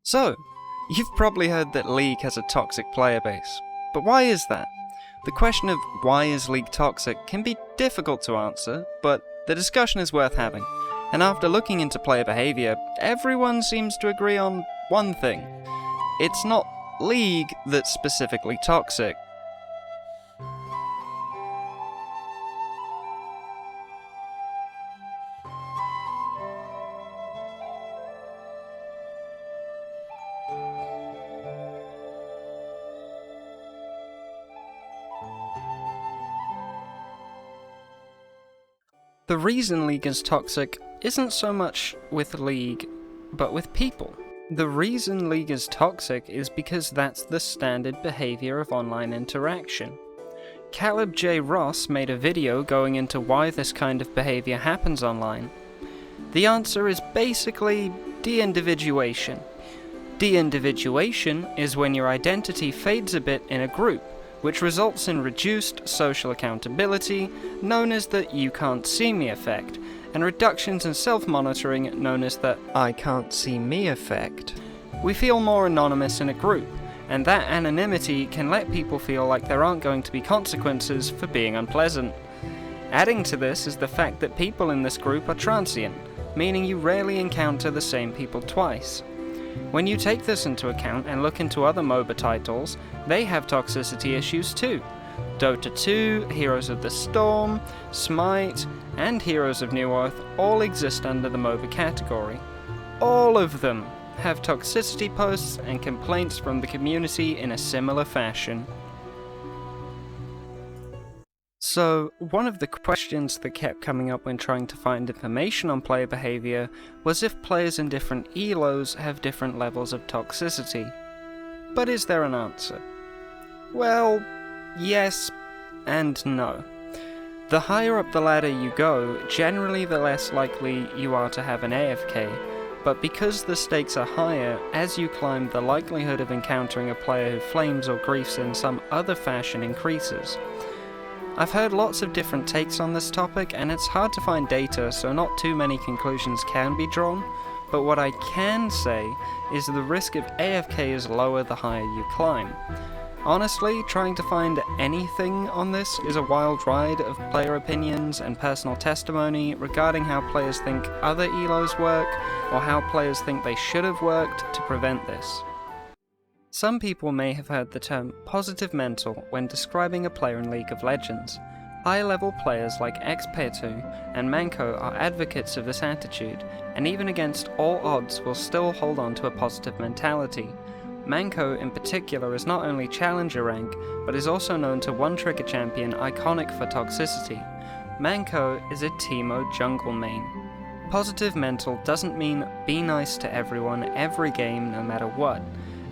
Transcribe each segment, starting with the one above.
So, you've probably heard that League has a toxic player base. But why is that? The question of why is League toxic can be difficult to answer, but the discussion is worth having. And after looking into player behavior, everyone seems to agree on one thing. It's not League that's specifically toxic. The reason League is toxic isn't so much with League, but with people. The reason League is toxic is because that's the standard behavior of online interaction. Caleb J. Ross made a video going into why this kind of behavior happens online. The answer is basically de-individuation. De-individuation is when your identity fades a bit in a group, which results in reduced social accountability, known as the "you can't see me" effect, and reductions in self-monitoring, known as the "I can't see me" effect. We feel more anonymous in a group, and that anonymity can let people feel like there aren't going to be consequences for being unpleasant. Adding to this is the fact that people in this group are transient, meaning you rarely encounter the same people twice. When you take this into account and look into other MOBA titles, they have toxicity issues too. Dota 2, Heroes of the Storm, Smite, and Heroes of Newerth all exist under the MOBA category. All of them have toxicity posts and complaints from the community in a similar fashion. So, one of the questions that kept coming up when trying to find information on player behavior was if players in different elos have different levels of toxicity. But is there an answer? Well, yes and no. The higher up the ladder you go, generally the less likely you are to have an AFK, but because the stakes are higher, as you climb, the likelihood of encountering a player who flames or griefs in some other fashion increases. I've heard lots of different takes on this topic, and it's hard to find data, so not too many conclusions can be drawn, but what I can say is the risk of AFK is lower the higher you climb. Honestly, trying to find anything on this is a wild ride of player opinions and personal testimony regarding how players think other elos work, or how players think they should have worked to prevent this. Some people may have heard the term positive mental when describing a player in League of Legends. High-level players like Xpetu and Manko are advocates of this attitude, and even against all odds will still hold on to a positive mentality. Manko in particular is not only challenger rank, but is also known to one-trigger champion iconic for toxicity. Manko is a Teemo jungle main. Positive mental doesn't mean be nice to everyone every game no matter what.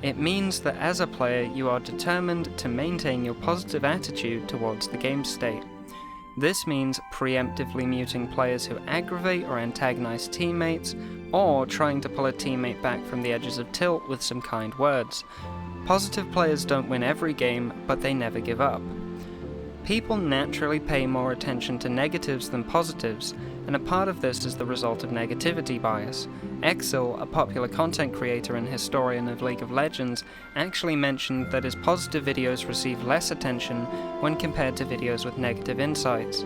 It means that as a player you are determined to maintain your positive attitude towards the game state. This means preemptively muting players who aggravate or antagonize teammates, or trying to pull a teammate back from the edges of tilt with some kind words. Positive players don't win every game, but they never give up. People naturally pay more attention to negatives than positives, and a part of this is the result of negativity bias. Exil, a popular content creator and historian of League of Legends, actually mentioned that his positive videos receive less attention when compared to videos with negative insights.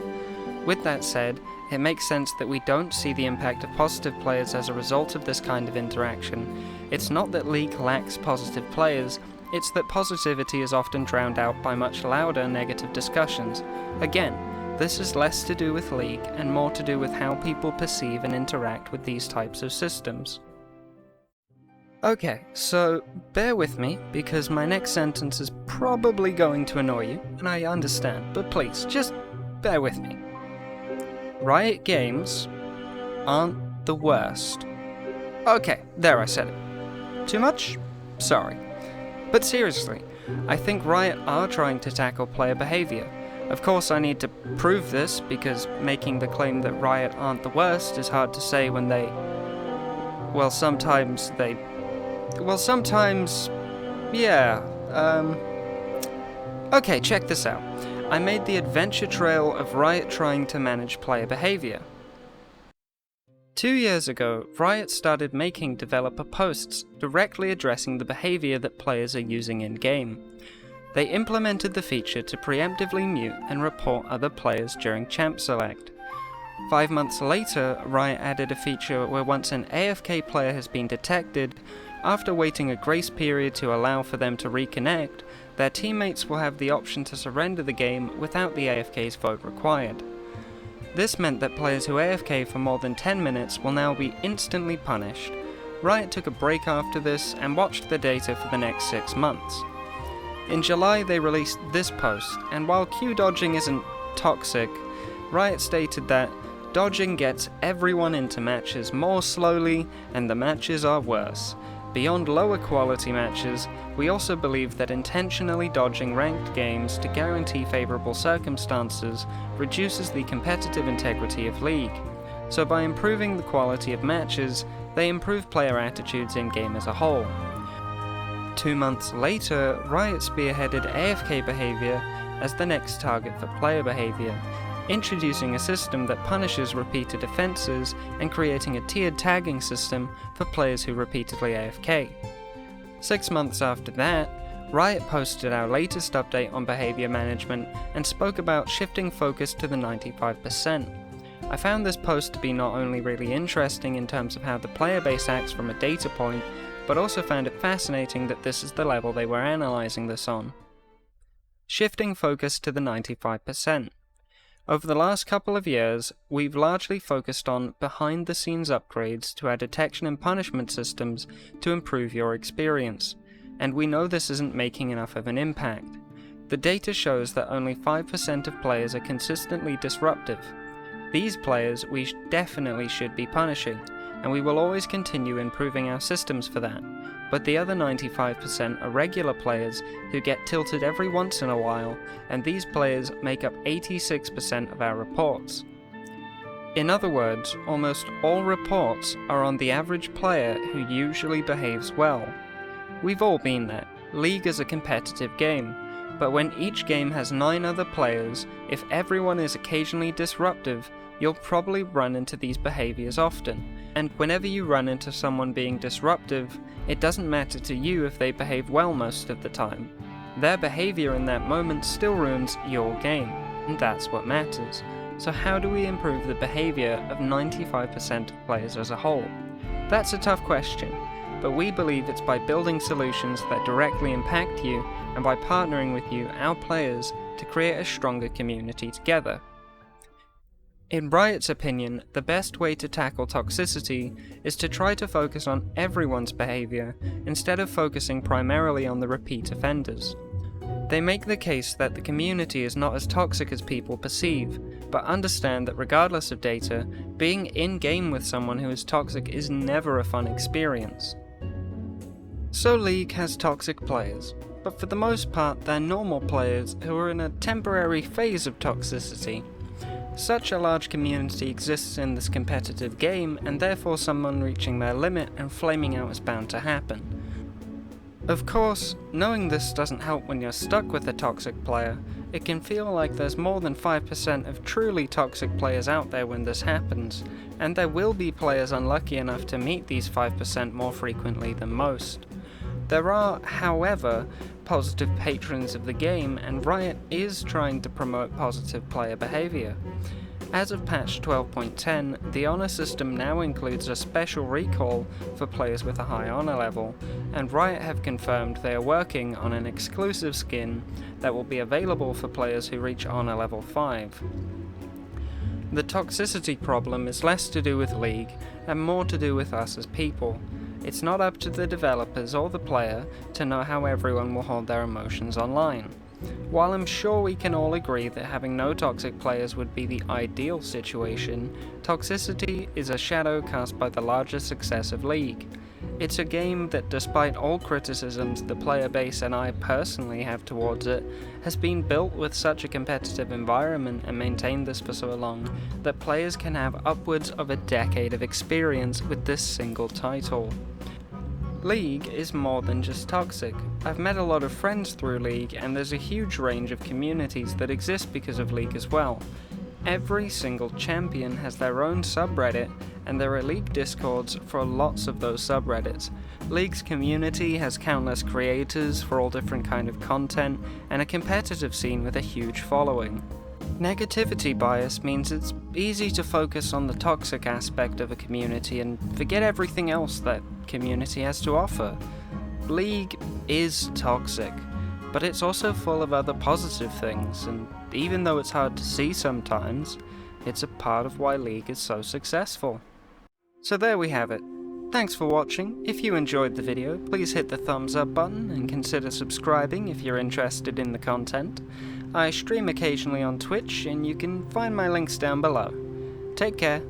With that said, it makes sense that we don't see the impact of positive players as a result of this kind of interaction. It's not that League lacks positive players, it's that positivity is often drowned out by much louder negative discussions. Again, this is less to do with League and more to do with how people perceive and interact with these types of systems. Okay, so bear with me, because my next sentence is probably going to annoy you, and I understand, but please, just bear with me. Riot Games aren't the worst. Okay, there I said it. Too much? Sorry. But seriously, I think Riot are trying to tackle player behavior. Of course I need to prove this, because making the claim that Riot aren't the worst is hard to say when they... well, sometimes, yeah, okay, check this out. I made the adventure trail of Riot trying to manage player behavior. 2 years ago, Riot started making developer posts directly addressing the behavior that players are using in-game. They implemented the feature to preemptively mute and report other players during champ select. 5 months later, Riot added a feature where once an AFK player has been detected, after waiting a grace period to allow for them to reconnect, their teammates will have the option to surrender the game without the AFK's vote required. This meant that players who AFK for more than 10 minutes will now be instantly punished. Riot took a break after this and watched the data for the next 6 months. In July they released this post, and while queue dodging isn't toxic, Riot stated that dodging gets everyone into matches more slowly and the matches are worse. Beyond lower quality matches, we also believe that intentionally dodging ranked games to guarantee favourable circumstances reduces the competitive integrity of League. So by improving the quality of matches, they improve player attitudes in-game as a whole. 2 months later, Riot spearheaded AFK behaviour as the next target for player behaviour, introducing a system that punishes repeated offences and creating a tiered tagging system for players who repeatedly AFK. 6 months after that, Riot posted our latest update on behaviour management and spoke about shifting focus to the 95%. I found this post to be not only really interesting in terms of how the player base acts from a data point, but also found it fascinating that this is the level they were analysing this on. Shifting focus to the 95%. Over the last couple of years, we've largely focused on behind-the-scenes upgrades to our detection and punishment systems to improve your experience, and we know this isn't making enough of an impact. The data shows that only 5% of players are consistently disruptive. These players we definitely should be punishing, and we will always continue improving our systems for that, but the other 95% are regular players who get tilted every once in a while, and these players make up 86% of our reports. In other words, almost all reports are on the average player who usually behaves well. We've all been there. League is a competitive game, but when each game has 9 other players, if everyone is occasionally disruptive, you'll probably run into these behaviors often. And whenever you run into someone being disruptive, it doesn't matter to you if they behave well most of the time. Their behavior in that moment still ruins your game, and that's what matters. So how do we improve the behavior of 95% of players as a whole? That's a tough question, but we believe it's by building solutions that directly impact you and by partnering with you, our players, to create a stronger community together. In Riot's opinion, the best way to tackle toxicity is to try to focus on everyone's behavior instead of focusing primarily on the repeat offenders. They make the case that the community is not as toxic as people perceive, but understand that regardless of data, being in-game with someone who is toxic is never a fun experience. So League has toxic players, but for the most part they're normal players who are in a temporary phase of toxicity. Such a large community exists in this competitive game, and therefore someone reaching their limit and flaming out is bound to happen. Of course, knowing this doesn't help when you're stuck with a toxic player. It can feel like there's more than 5% of truly toxic players out there when this happens, and there will be players unlucky enough to meet these 5% more frequently than most. There are, however, positive patrons of the game, and Riot is trying to promote positive player behavior. As of patch 12.10, the honor system now includes a special recall for players with a high honor level, and Riot have confirmed they are working on an exclusive skin that will be available for players who reach honor level 5. The toxicity problem is less to do with League and more to do with us as people. It's not up to the developers or the player to know how everyone will hold their emotions online. While I'm sure we can all agree that having no toxic players would be the ideal situation, toxicity is a shadow cast by the larger success of League. It's a game that, despite all criticisms the player base and I personally have towards it, has been built with such a competitive environment and maintained this for so long that players can have upwards of a decade of experience with this single title. League is more than just toxic. I've met a lot of friends through League, and there's a huge range of communities that exist because of League as well. Every single champion has their own subreddit, and there are League discords for lots of those subreddits. League's community has countless creators for all different kind of content, and a competitive scene with a huge following. Negativity bias means it's easy to focus on the toxic aspect of a community and forget everything else that community has to offer. League is toxic, but it's also full of other positive things, and even though it's hard to see sometimes, it's a part of why League is so successful. So there we have it. Thanks for watching. If you enjoyed the video, please hit the thumbs up button and consider subscribing if you're interested in the content. I stream occasionally on Twitch, and you can find my links down below. Take care.